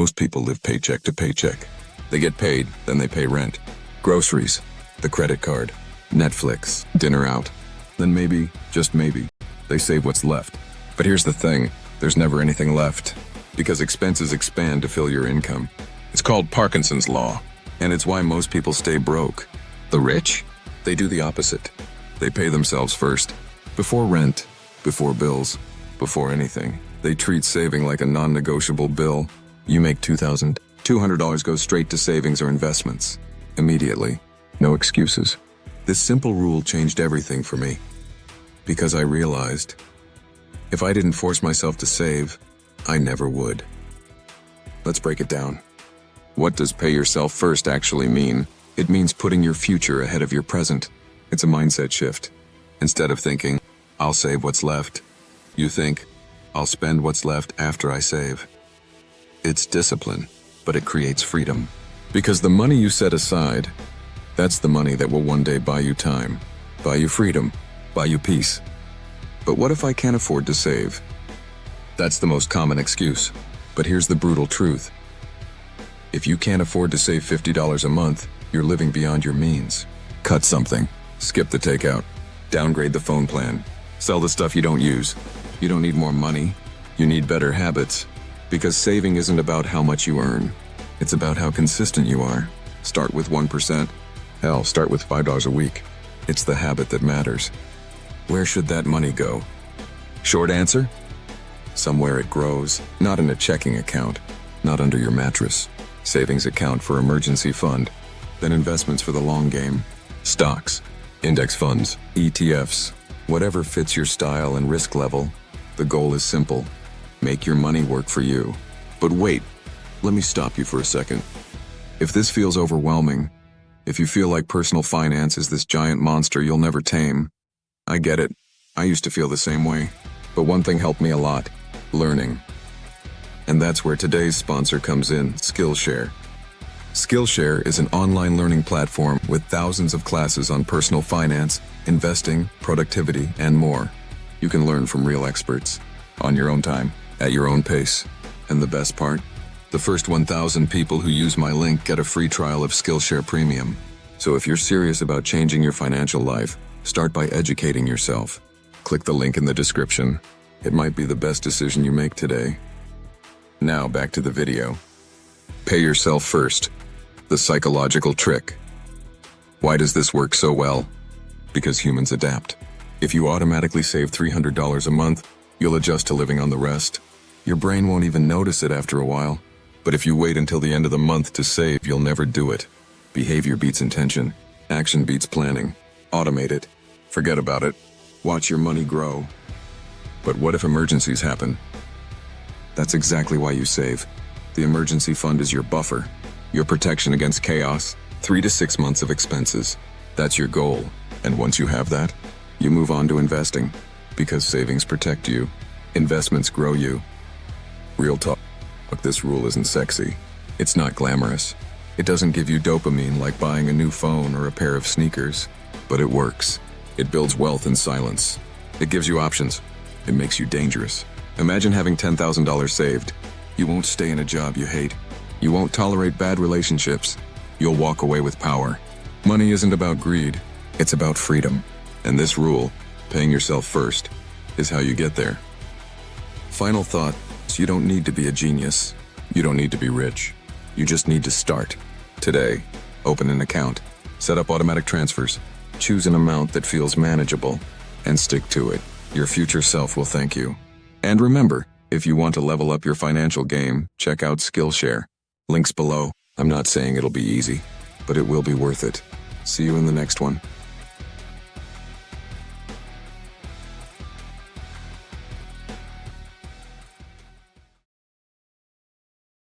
Most people live paycheck to paycheck. They get paid, then they pay rent, groceries, the credit card, Netflix, dinner out. Then maybe, just maybe, they save what's left. But here's the thing, there's never anything left, because expenses expand to fill your income. It's called Parkinson's Law, and it's why most people stay broke. The rich? They do the opposite. They pay themselves first, before rent, before bills, before anything. They treat saving like a non-negotiable bill. You make $2,200 goes straight to savings or investments. Immediately. No excuses. This simple rule changed everything for me. Because I realized, if I didn't force myself to save, I never would. Let's break it down. What does pay yourself first actually mean? It means putting your future ahead of your present. It's a mindset shift. Instead of thinking, I'll save what's left, you think, I'll spend what's left after I save. It's discipline, but it creates freedom. Because the money you set aside, that's the money that will one day buy you time, buy you freedom, buy you peace. But what if I can't afford to save? That's the most common excuse. But here's the brutal truth. If you can't afford to save $50 a month, you're living beyond your means. Cut something. Skip the takeout. Downgrade the phone plan. Sell the stuff you don't use. You don't need more money. You need better habits. Because saving isn't about how much you earn. It's about how consistent you are. Start with 1%. Hell, start with $5 a week. It's the habit that matters. Where should that money go? Short answer? Somewhere it grows, not in a checking account, not under your mattress. Savings account for emergency fund, then investments for the long game. Stocks, index funds, ETFs, whatever fits your style and risk level. The goal is simple. Make your money work for you. But wait, let me stop you for a second. If this feels overwhelming, if you feel like personal finance is this giant monster you'll never tame, I get it. I used to feel the same way. But one thing helped me a lot, learning. And that's where today's sponsor comes in, Skillshare. Skillshare is an online learning platform with thousands of classes on personal finance, investing, productivity, and more. You can learn from real experts, on your own time, at your own pace. And the best part? The first 1,000 people who use my link get a free trial of Skillshare Premium. So if you're serious about changing your financial life, start by educating yourself. Click the link in the description. It might be the best decision you make today. Now back to the video. Pay yourself first. The psychological trick. Why does this work so well? Because humans adapt. If you automatically save $300 a month, you'll adjust to living on the rest. Your brain won't even notice it after a while. But if you wait until the end of the month to save, you'll never do it. Behavior beats intention. Action beats planning. Automate it. Forget about it. Watch your money grow. But what if emergencies happen? That's exactly why you save. The emergency fund is your buffer, your protection against chaos, 3 to 6 months of expenses. That's your goal. And once you have that, you move on to investing. Because savings protect you. Investments grow you. Real talk. But this rule isn't sexy. It's not glamorous. It doesn't give you dopamine like buying a new phone or a pair of sneakers. But it works. It builds wealth in silence. It gives you options. It makes you dangerous. Imagine having $10,000 saved. You won't stay in a job you hate. You won't tolerate bad relationships. You'll walk away with power. Money isn't about greed. It's about freedom. And this rule, paying yourself first, is how you get there. Final thought, you don't need to be a genius. You don't need to be rich. You just need to start. Today, open an account. Set up automatic transfers. Choose an amount that feels manageable. And stick to it. Your future self will thank you. And remember, if you want to level up your financial game, check out Skillshare. Links below. I'm not saying it'll be easy, but it will be worth it. See you in the next one.